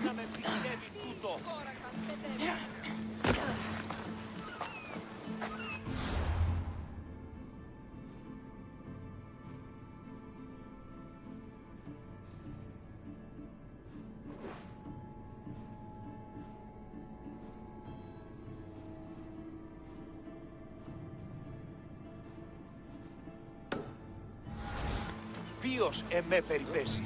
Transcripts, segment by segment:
να με πιστεύει τούτο. Ποιος εμέ περιπέσει.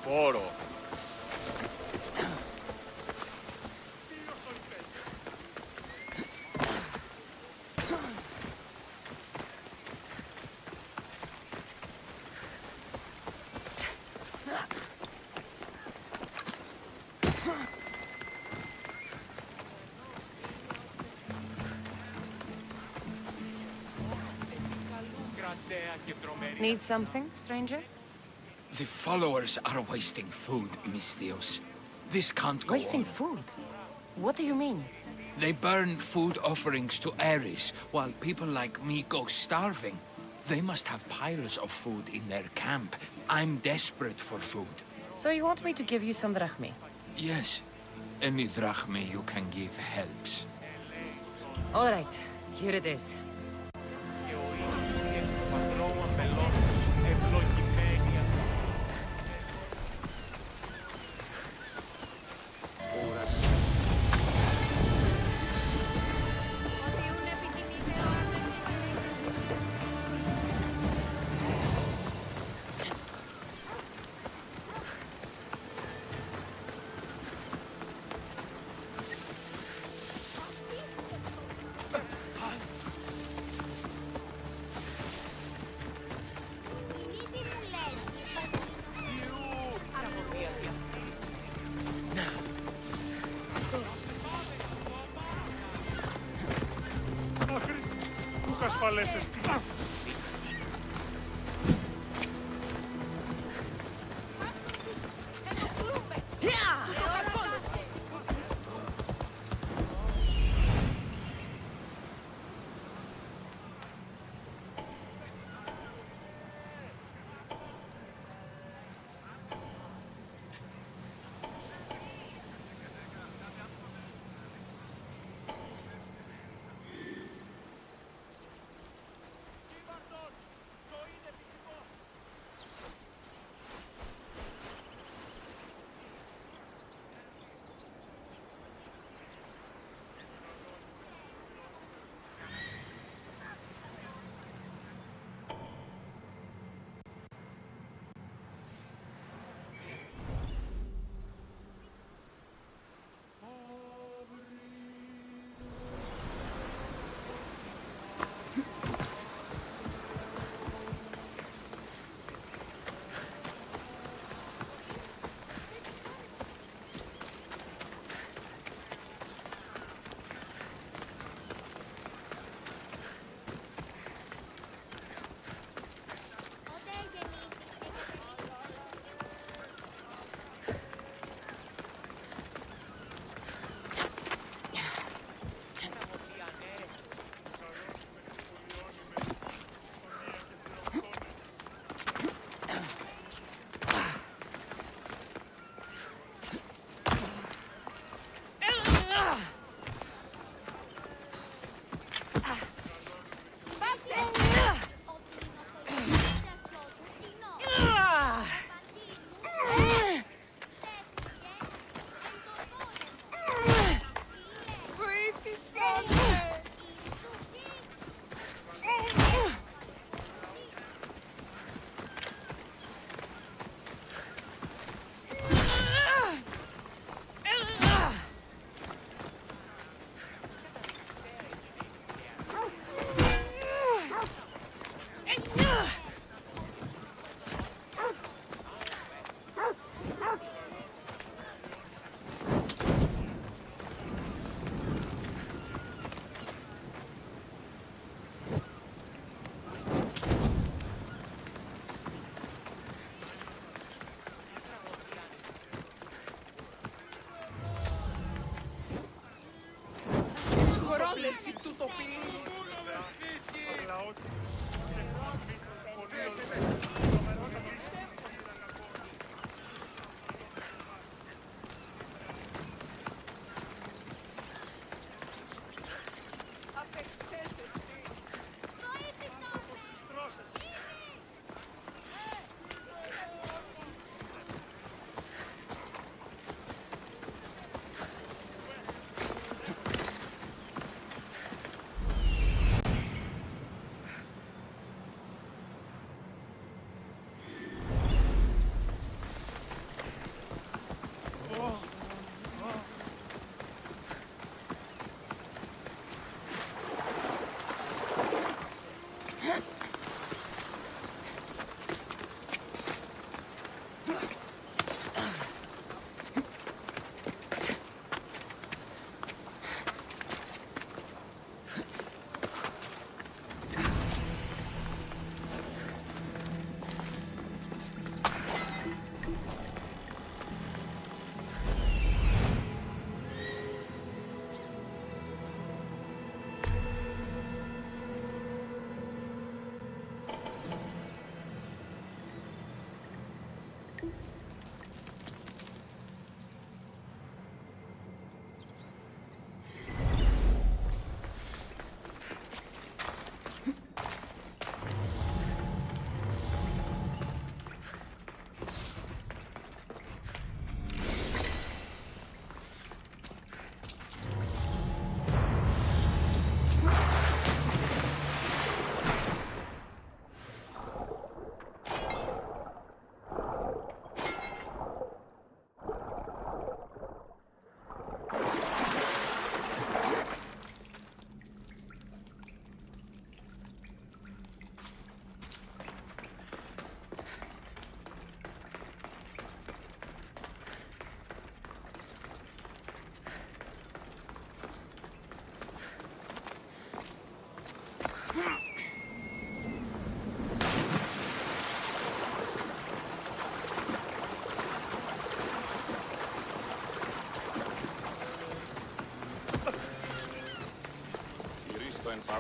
Πόρο. Need something, stranger? The followers are wasting food, Mistios. This can't go Wasting on. food? What do you mean? They burn food offerings to Ares, while people like me go starving. They must have piles of food in their camp. I'm desperate for food. So you want me to give you some drachmi? Yes. Any drachme you can give helps. All right, here it is. Και ο ήλιος και το πατρόμα μελώνος ευλογημένη. Ασφαλές εστί. Si tutto finito.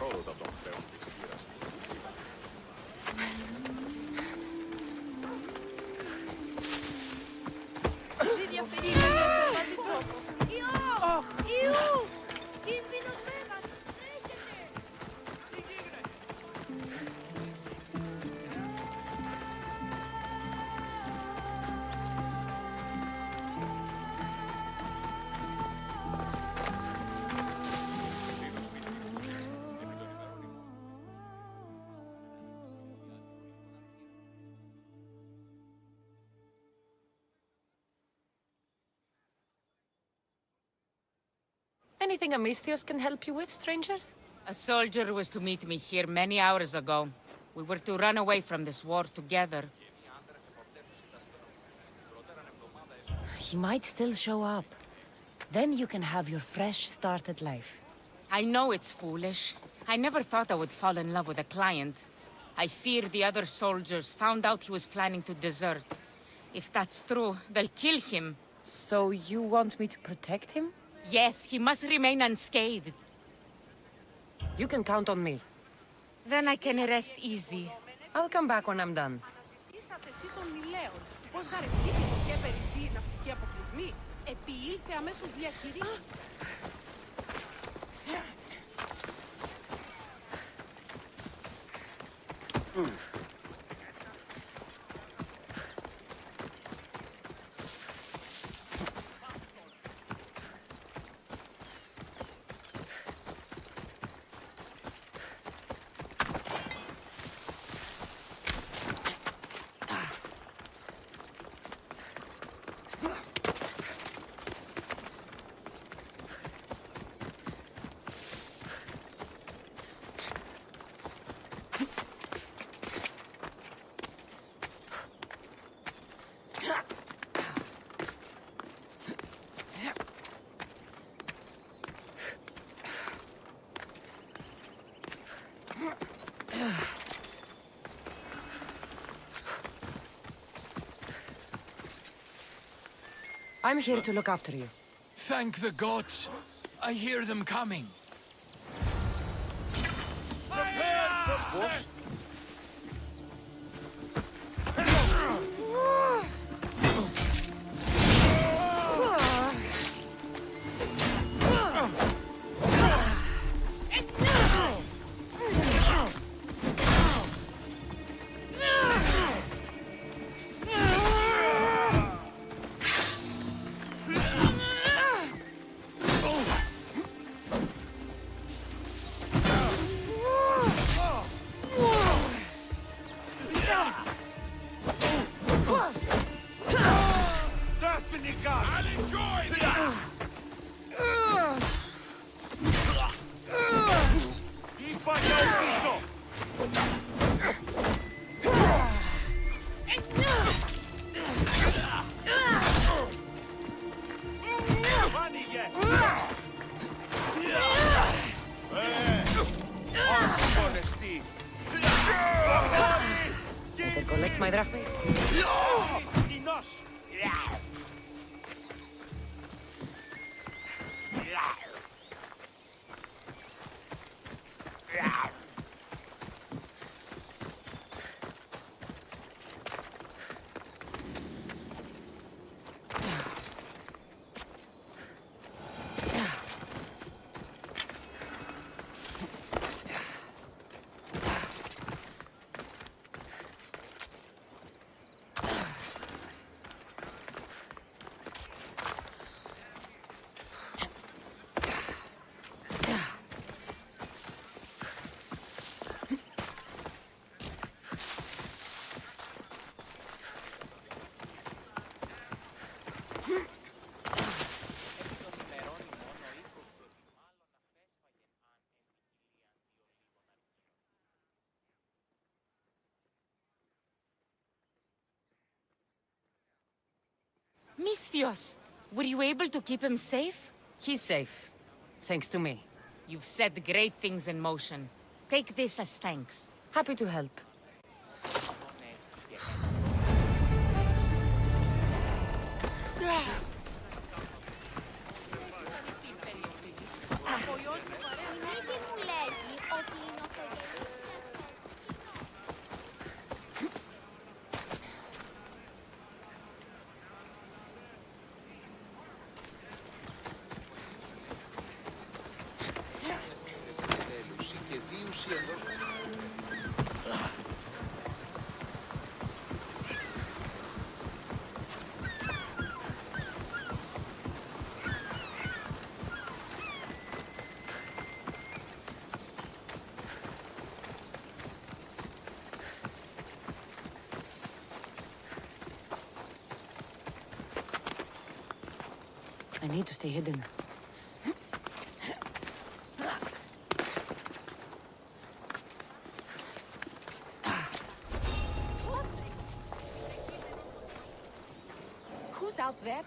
παρόλο τον θεών της χείρας. Δεν διαφερεί με αυτόν τον τρόπο. Ιού! Κίνδυνος μέγας! Τρέχετε! Τι γίνεται? Anything Amistios can help you with, stranger? A soldier was to meet me here many hours ago. We were to run away from this war together. He might still show up. Then you can have your fresh start at life. I know it's foolish. I never thought I would fall in love with a client. I fear the other soldiers found out he was planning to desert. If that's true, they'll kill him. So you want me to protect him? Yes, he must remain unscathed. You can count on me. Then I can rest easy. I'll come back when I'm done. Αναζητήσατε εσύ των Μιλέων. Πώς γαρεξίτικο και περισσή ναυτική αποκλεισμή. Επιήλθε αμέσως διακηρύττει. I'm here to look after you. Thank the gods. I hear them coming. Πώς? I can collect my drachma. Misthios, were you able to keep him safe? He's safe. Thanks to me. You've set great things in motion. Take this as thanks. Happy to help. Ο γιος μου παρέμβει. Μύτη μου λέγει ότι I need to stay hidden. Who's out there?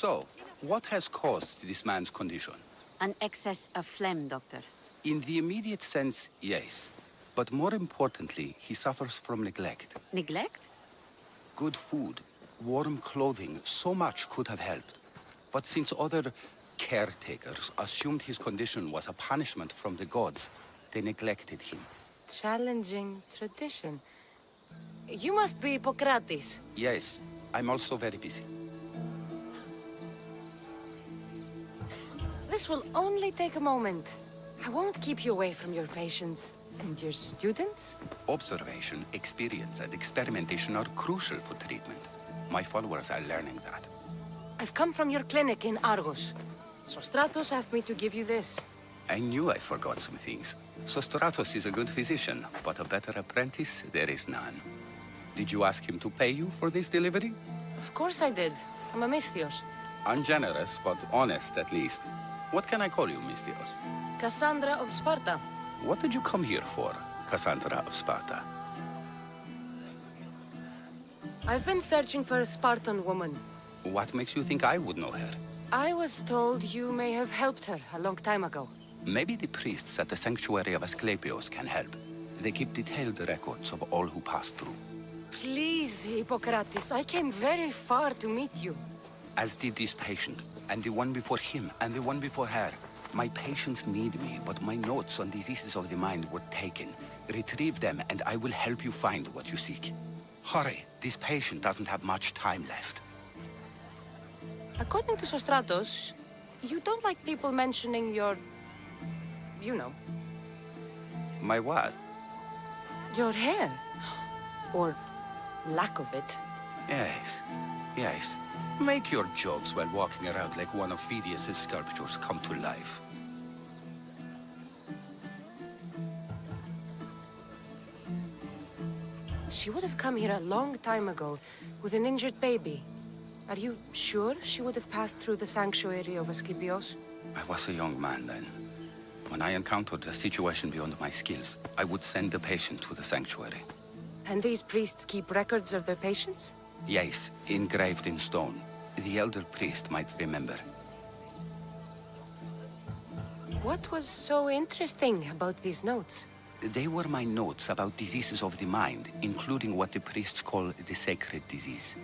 So, what has caused this man's condition? An excess of phlegm, Doctor. In the immediate sense, yes. But more importantly, he suffers from neglect. Neglect? Good food, warm clothing, so much could have helped. But since other caretakers assumed his condition was a punishment from the gods, they neglected him. Challenging tradition. You must be Hippocrates. Yes, I'm also very busy. This will only take a moment. I won't keep you away from your patients. And your students? Observation, experience, and experimentation are crucial for treatment. My followers are learning that. I've come from your clinic in Argos. So Stratos asked me to give you this. I knew I forgot some things. Sostratos is a good physician, but a better apprentice there is none. Did you ask him to pay you for this delivery? Of course I did. I'm a Misthios. Ungenerous, but honest at least. What can I call you, Misthios? Cassandra of Sparta. What did you come here for, Cassandra of Sparta? I've been searching for a Spartan woman. What makes you think I would know her? I was told you may have helped her a long time ago. Maybe the priests at the sanctuary of Asclepios can help. They keep detailed records of all who pass through. Please, Hippocrates, I came very far to meet you. as did this patient, and the one before him, and the one before her. My patients need me, but my notes on diseases of the mind were taken. Retrieve them, and I will help you find what you seek. Hurry, this patient doesn't have much time left. According to Sostratos, you don't like people mentioning your... you know. My what? Your hair. Or lack of it. Yes. Make your jokes while walking around like one of Phidias' sculptures come to life. She would have come here a long time ago, with an injured baby. Are you sure she would have passed through the sanctuary of Asclepios? I was a young man then. When I encountered a situation beyond my skills, I would send the patient to the sanctuary. And these priests keep records of their patients? Yes, engraved in stone. The elder priest might remember. What was so interesting about these notes? They were my notes about diseases of the mind, including what the priests call the sacred disease.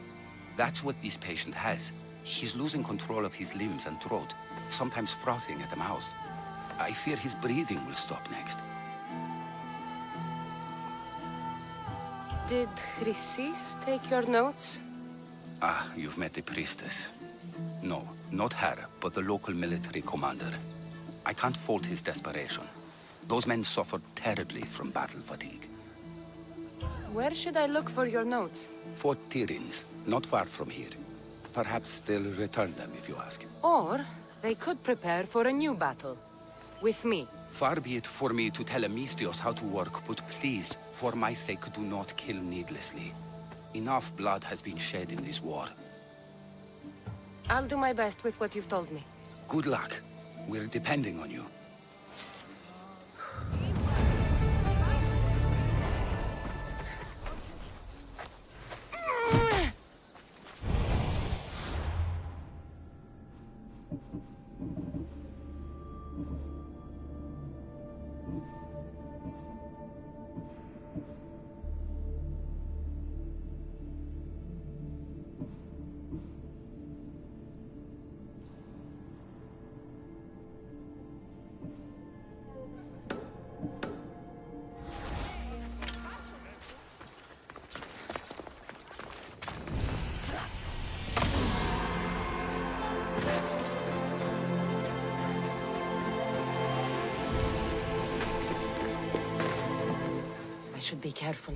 That's what this patient has. He's losing control of his limbs and throat, sometimes frothing at the mouth. I fear his breathing will stop next. Did Chrysis take your notes? Ah, you've met the priestess. No, not her, but the local military commander. I can't fault his desperation. Those men suffered terribly from battle fatigue. Where should I look for your notes? Fort Tyrins, not far from here. Perhaps they'll return them if you ask. Or they could prepare for a new battle. With me. Far be it for me to tell Amistios how to work, but please, for my sake, do not kill needlessly. Enough blood has been shed in this war. I'll do my best with what you've told me. Good luck. We're depending on you. I should be careful.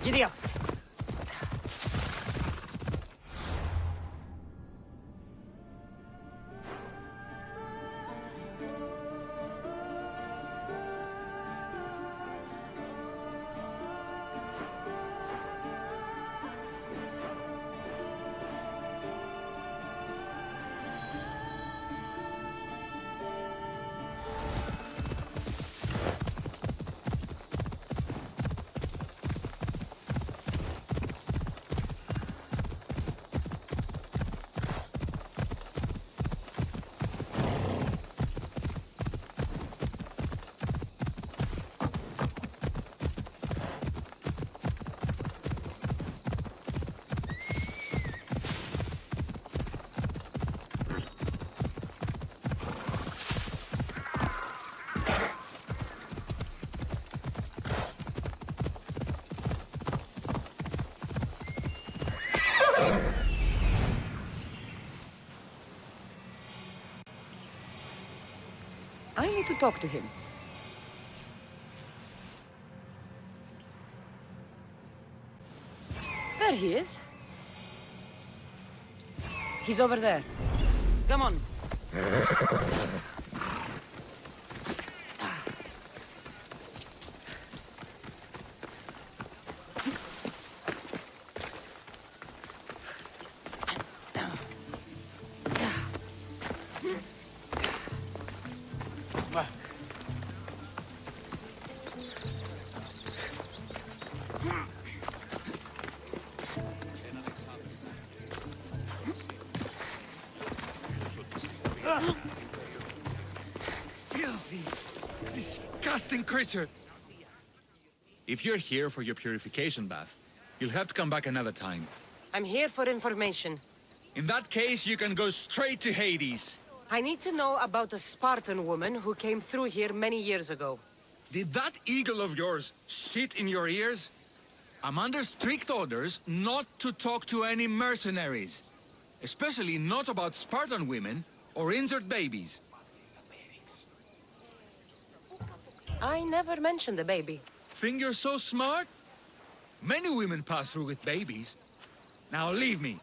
Giddy up. I need to talk to him. There he is. He's over there. Come on. Filthy, disgusting creature! If you're here for your purification bath, you'll have to come back another time. I'm here for information. In that case, you can go straight to Hades. I need to know about a Spartan woman who came through here many years ago. Did that eagle of yours shit in your ears? I'm under strict orders not to talk to any mercenaries. Especially not about Spartan women or injured babies. I never mentioned a baby. Think you're so smart? Many women pass through with babies. Now leave me.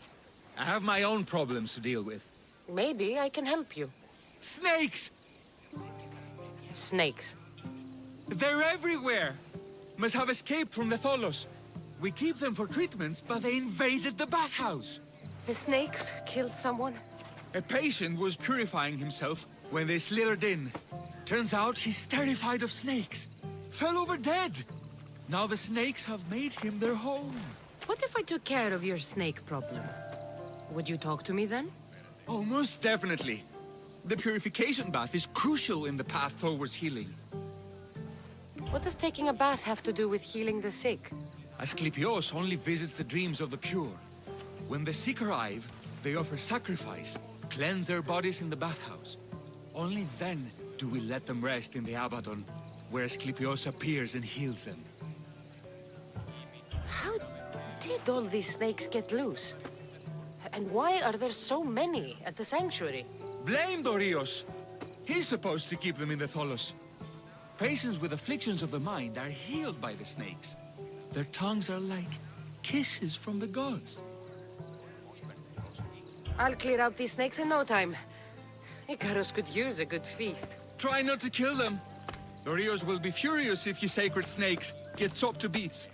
I have my own problems to deal with. Maybe I can help you. Snakes! Snakes. They're everywhere! Must have escaped from the Tholos. We keep them for treatments, but they invaded the bathhouse. The snakes killed someone? A patient was purifying himself when they slithered in. Turns out he's terrified of snakes. Fell over dead. Now the snakes have made him their home. What if I took care of your snake problem? Would you talk to me then? Oh, most definitely. The purification bath is crucial in the path towards healing. What does taking a bath have to do with healing the sick? Asclepios only visits the dreams of the pure. When the sick arrive, they offer sacrifice, cleanse their bodies in the bathhouse. Only then do we let them rest in the Abaddon, where Asclepios appears and heals them. How did all these snakes get loose? And why are there so many at the sanctuary? Blame Dorios! He's supposed to keep them in the Tholos. Patients with afflictions of the mind are healed by the snakes. Their tongues are like kisses from the gods. I'll clear out these snakes in no time. Icarus could use a good feast. Try not to kill them. Dorios will be furious if you sacred snakes get chopped to bits.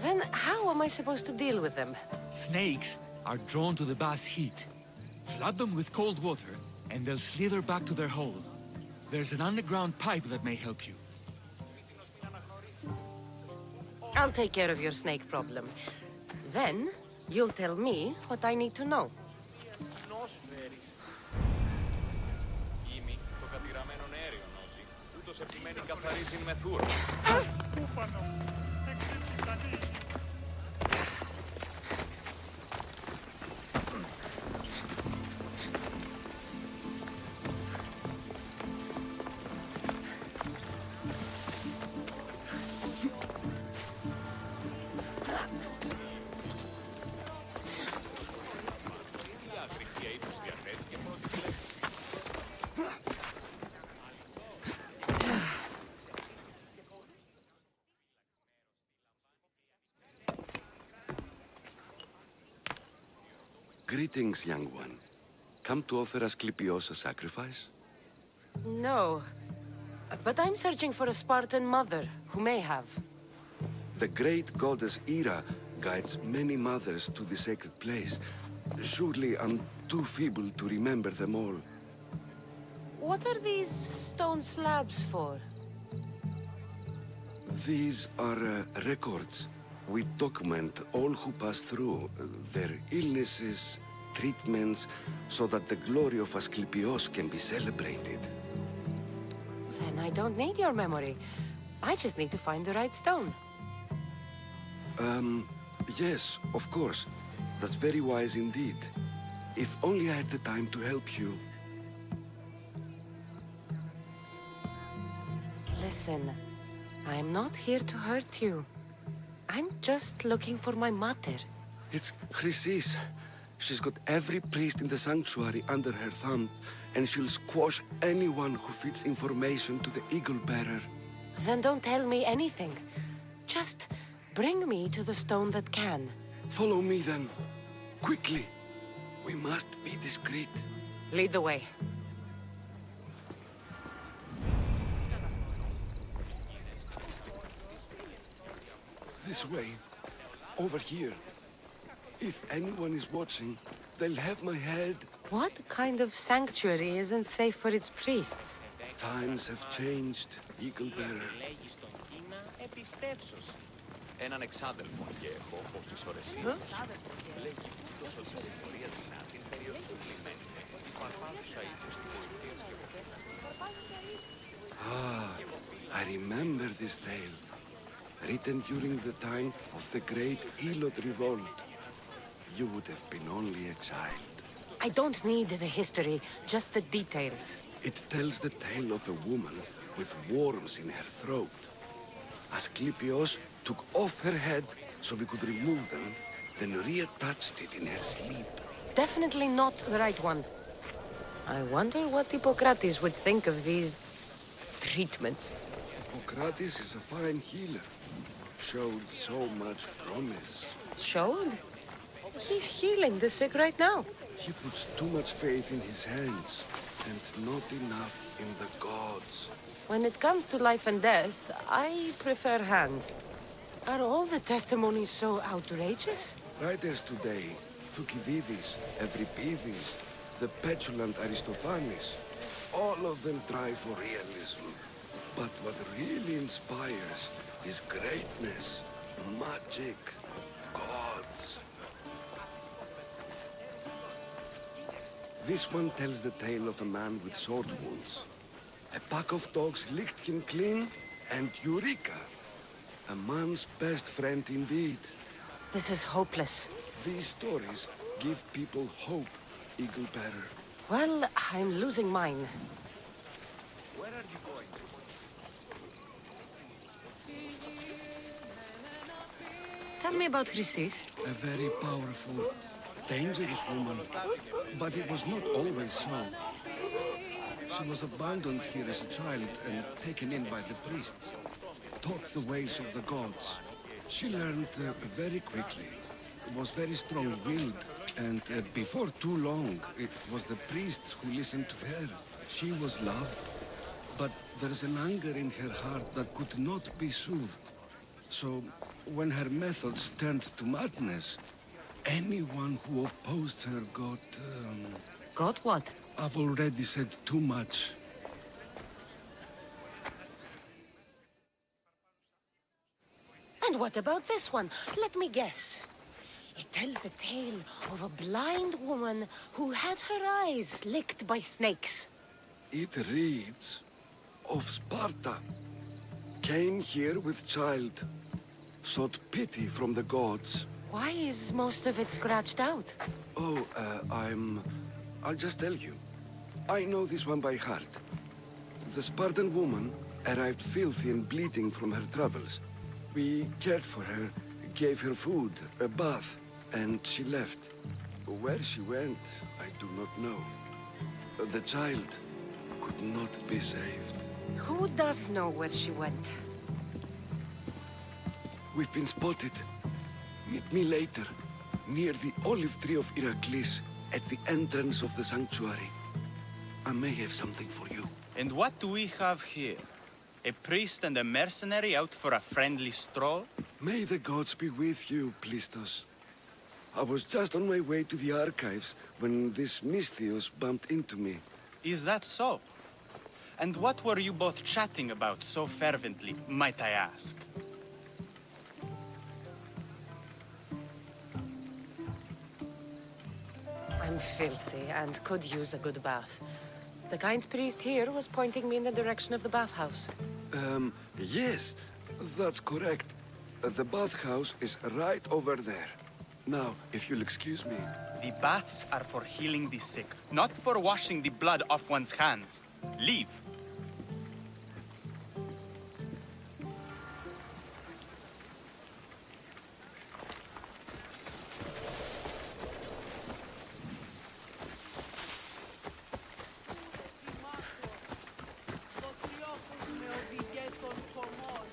Then how am I supposed to deal with them? Snakes are drawn to the bath's heat. Flood them with cold water, and they'll slither back to their hole. There's an underground pipe that may help you. I'll take care of your snake problem. Then, you'll tell me what I need to know. Το κατηραμένο αέριο νόζει. Ούτως επιμένει καθαρίζει με θούρο. Κούπανο. Εξυπνητανή. Greetings, young one. Come to offer Asclepios a sacrifice? No. But I'm searching for a Spartan mother who may have. The great goddess Ira guides many mothers to the sacred place. Surely I'm too feeble to remember them all. What are these stone slabs for? These are records. We document all who pass through, their illnesses, treatments, so that the glory of Asclepios can be celebrated. Then I don't need your memory. I just need to find the right stone. Yes, of course. That's very wise indeed. If only I had the time to help you. Listen, I'm not here to hurt you. I'm just looking for my mater. It's Chrysis. She's got every priest in the sanctuary under her thumb, and she'll squash anyone who feeds information to the Eagle Bearer. Then don't tell me anything. Just bring me to the stone that can. Follow me then. Quickly. We must be discreet. Lead the way. This way. Over here. If anyone is watching, they'll have my head. What kind of sanctuary isn't safe for its priests? Times have changed, Eagle Bearer. Έναν εξάδελφο και έχω, πως τις ώρες ήλους, λέγει ούτως ότι στην πορεία της Άτην περιοχή λιμένη, η Φαρπάζουσα ήλιος στην πολιτεία της I remember this tale. Written during the time of the great Elot revolt. You would have been only a child. I don't need the history, just the details. It tells the tale of a woman with worms in her throat. Asclepios took off her head so we could remove them, then reattached it in her sleep. Definitely not the right one. I wonder what Hippocrates would think of these treatments. Hippocrates is a fine healer. Showed so much promise. Showed? He's healing the sick right now. He puts too much faith in his hands, and not enough in the gods. When it comes to life and death, I prefer hands. Are all the testimonies so outrageous? Writers today, Thucydides, Euripides, the petulant Aristophanes, all of them try for realism. But what really inspires is greatness, magic, gods. This one tells the tale of a man with sword wounds. A pack of dogs licked him clean, and Eureka! A man's best friend indeed. This is hopeless. These stories give people hope, Eagle Bearer. Well, I'm losing mine. Where are you going to? Tell me about Chrysis. A very powerful, dangerous woman. But it was not always so. She was abandoned here as a child and taken in by the priests. Taught the ways of the gods. She learned very quickly. Was very strong-willed. And before too long, it was the priests who listened to her. She was loved. But there's an anger in her heart that could not be soothed. So, when her methods turned to madness, anyone who opposed her got... Got what? I've already said too much. And what about this one? Let me guess. It tells the tale of a blind woman who had her eyes licked by snakes. It reads of Sparta. Came here with child. Sought pity from the gods. Why is most of it scratched out? Oh, I'll just tell you. I know this one by heart. The Spartan woman arrived filthy and bleeding from her travels. We cared for her, gave her food, a bath, and she left. Where she went, I do not know. The child could not be saved. Who does know where she went? We've been spotted. Meet me later, near the olive tree of Iraklis, at the entrance of the sanctuary. I may have something for you. And what do we have here? A priest and a mercenary out for a friendly stroll? May the gods be with you, Plistos. I was just on my way to the archives when this Misthios bumped into me. Is that so? And what were you both chatting about so fervently, might I ask? I'm filthy and could use a good bath. The kind priest here was pointing me in the direction of the bathhouse. Yes, that's correct. The bathhouse is right over there. Now, if you'll excuse me. The baths are for healing the sick, not for washing the blood off one's hands. Leave. Το τριόφος με οδηγέ των χωμών.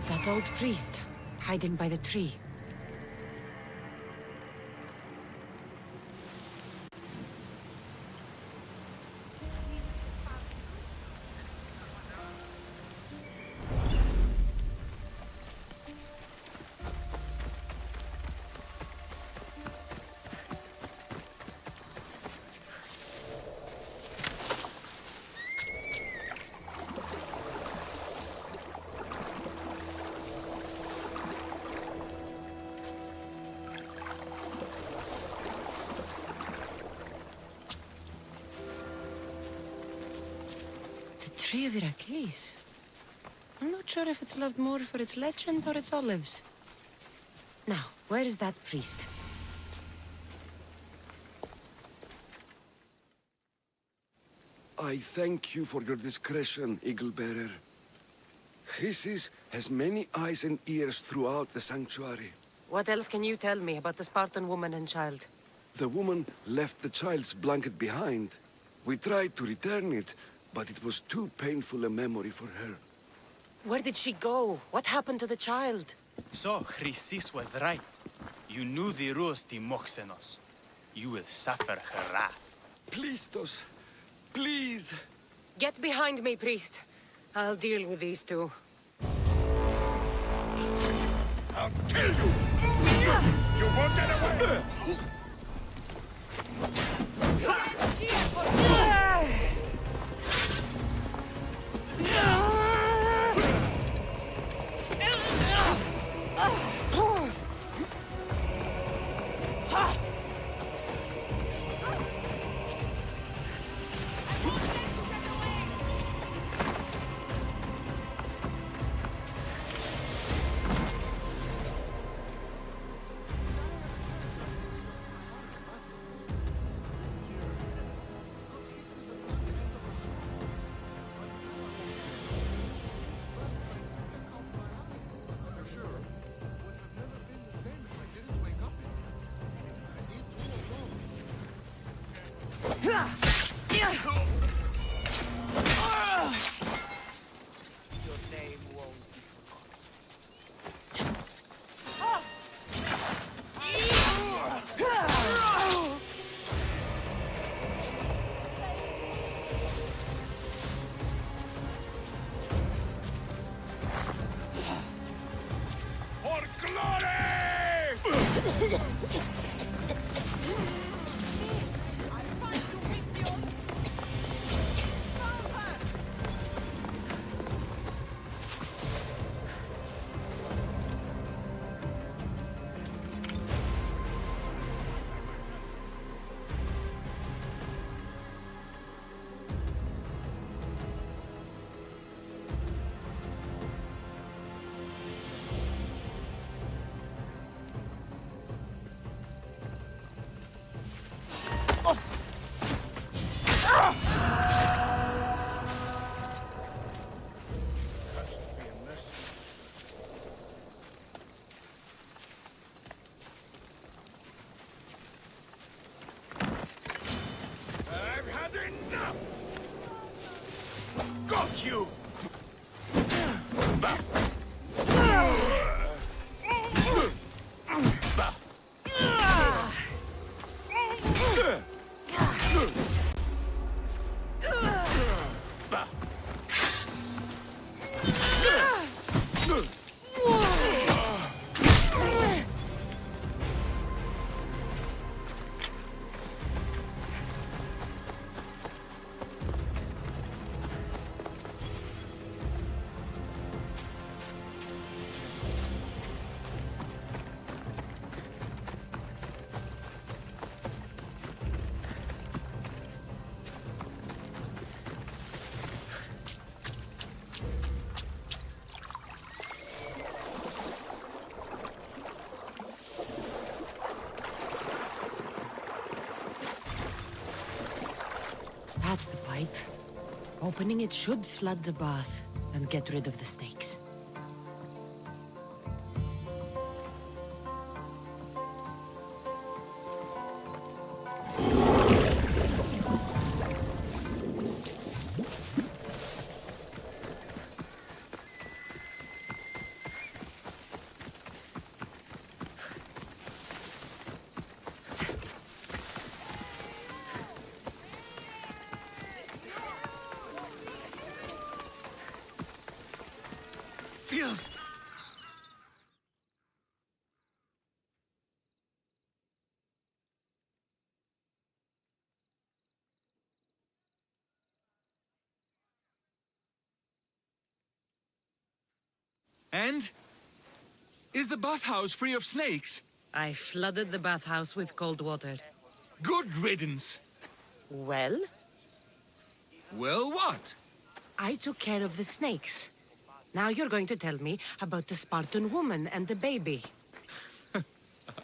That old priest, hiding by the tree. Tree of Iraklis. I'm not sure if it's loved more for its legend or its olives. Now, where is that priest? I thank you for your discretion, Eagle-Bearer. Chrysis has many eyes and ears throughout the sanctuary. What else can you tell me about the Spartan woman and child? The woman left the child's blanket behind. We tried to return it, but it was too painful a memory for her. Where did she go? What happened to the child? So, Chrysis was right. You knew the rules, Timoxenos. You will suffer her wrath. Plistos, please. Get behind me, priest. I'll deal with these two. I'll kill you! You won't get away! That's the pipe. Opening it should flood the bath and get rid of the snakes. Filth! And? Is the bathhouse free of snakes? I flooded the bathhouse with cold water. Good riddance! Well? Well, what? I took care of the snakes. Now you're going to tell me about the Spartan woman and the baby.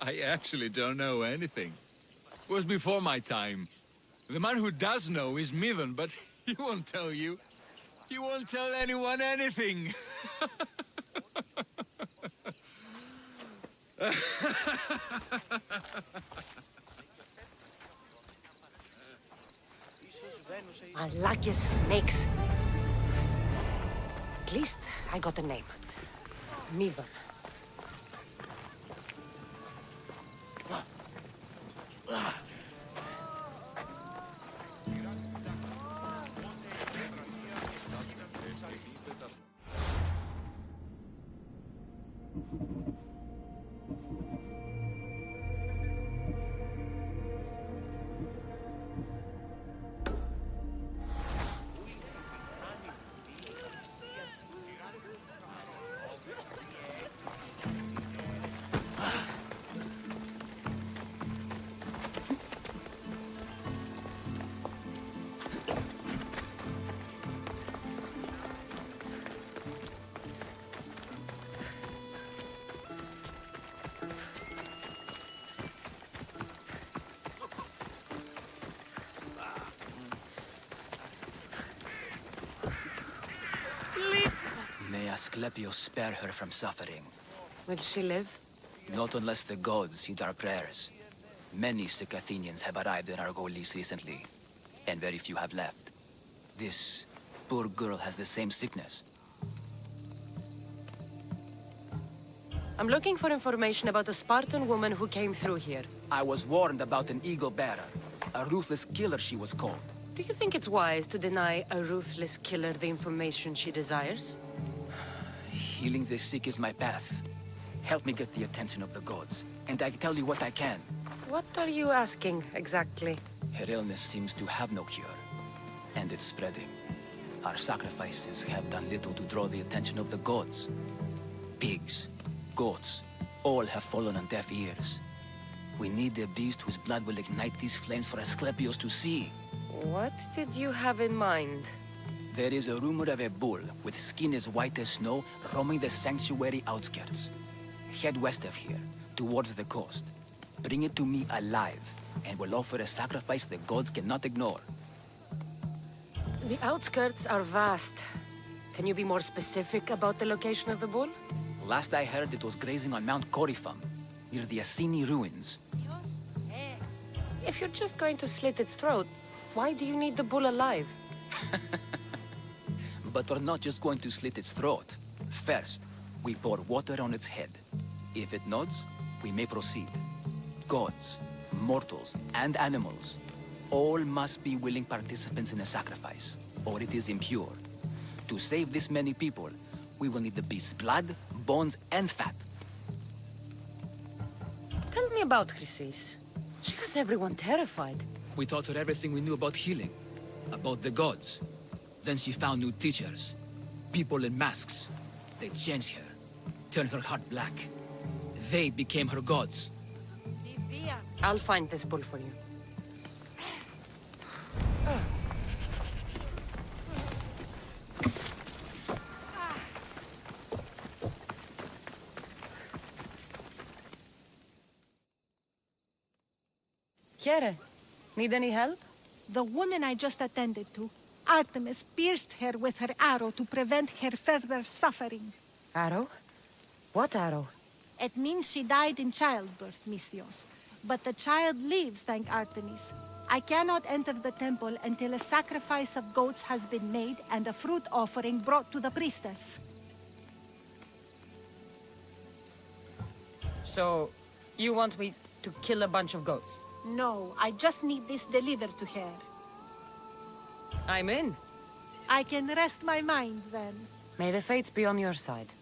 I actually don't know anything. It was before my time. The man who does know is Mivan, but he won't tell you. He won't tell anyone anything. I like your snakes. At least I got a name. Mivan. May Asclepius spare her from suffering. Will she live? Not unless the gods heed our prayers. Many sick Athenians have arrived in Argolis recently, and very few have left. This poor girl has the same sickness. I'm looking for information about a Spartan woman who came through here. I was warned about an eagle bearer. A ruthless killer, she was called. Do you think it's wise to deny a ruthless killer the information she desires? Healing the sick is my path. Help me get the attention of the gods, and I tell you what I can. What are you asking, exactly? Her illness seems to have no cure, and it's spreading. Our sacrifices have done little to draw the attention of the gods. Pigs, goats, all have fallen on deaf ears. We need a beast whose blood will ignite these flames for Asclepius to see. What did you have in mind? There is a rumor of a bull with skin as white as snow roaming the sanctuary outskirts. Head west of here, towards the coast. Bring it to me alive, and we'll offer a sacrifice the gods cannot ignore. The outskirts are vast. Can you be more specific about the location of the bull? Last I heard, it was grazing on Mount Corifum, near the Assini ruins. If you're just going to slit its throat, why do you need the bull alive? But we're not just going to slit its throat. First, we pour water on its head. If it nods, we may proceed. Gods, mortals, and animals, all must be willing participants in a sacrifice, or it is impure. To save this many people, we will need the beast's blood, bones, and fat. Tell me about Chrysis. She has everyone terrified. We taught her everything we knew about healing, about the gods. Then she found new teachers, people in masks. They changed her, turned her heart black. They became her gods. I'll find this bull for you. Here, need any help? The woman I just attended to, Artemis pierced her with her arrow to prevent her further suffering. Arrow? What arrow? It means she died in childbirth, Misthios. But the child lives, thank Artemis. I cannot enter the temple until a sacrifice of goats has been made and a fruit offering brought to the priestess. So, you want me to kill a bunch of goats? No, I just need this delivered to her. I'm in. I can rest my mind then. May the fates be on your side.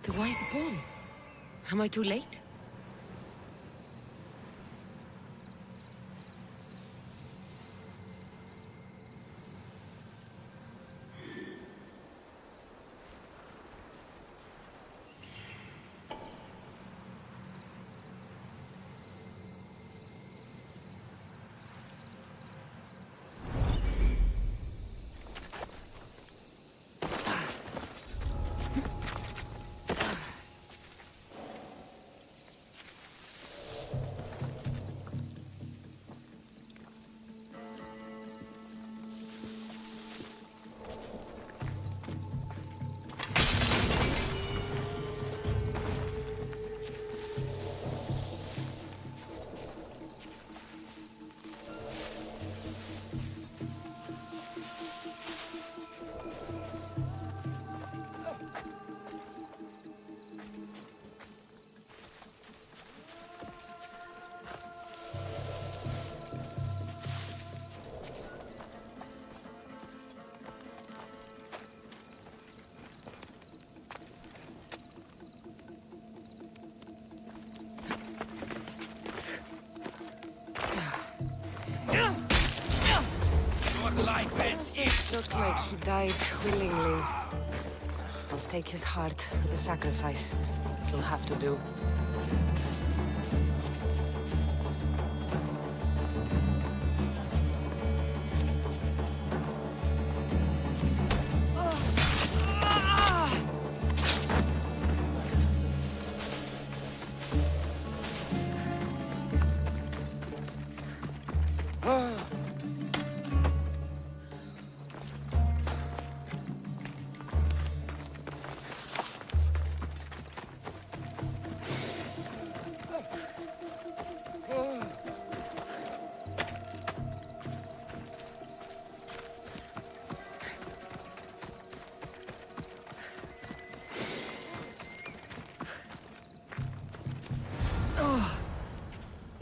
The white bull. Am I too late? Doesn't look like he died willingly. I'll take his heart for the sacrifice. It'll have to do.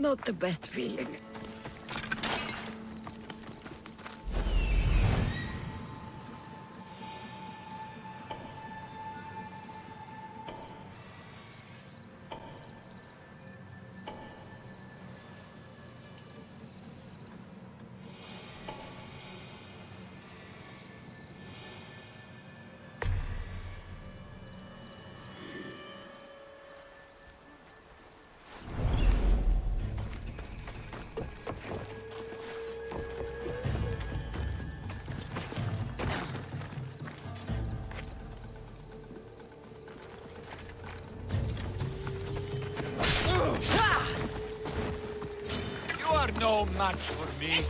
Not the best feeling. are no match for me.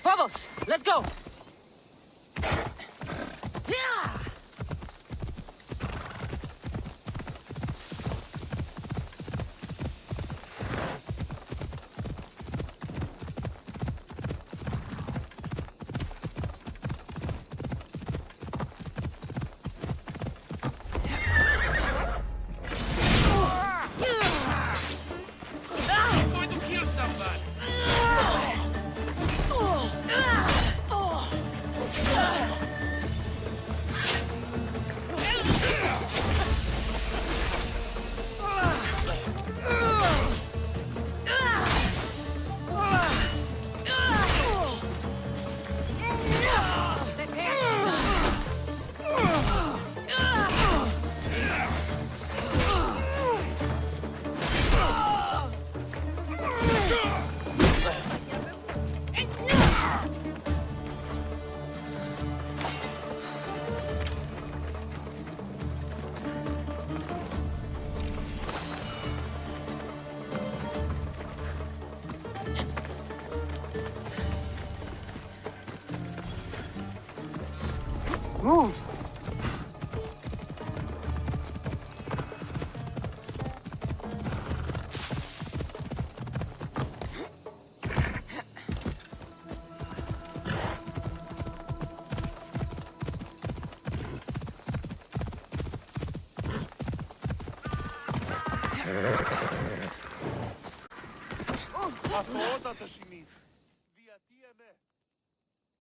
Vamos, let's go! I'm going to kill somebody! Move! Αθωότατος είναι.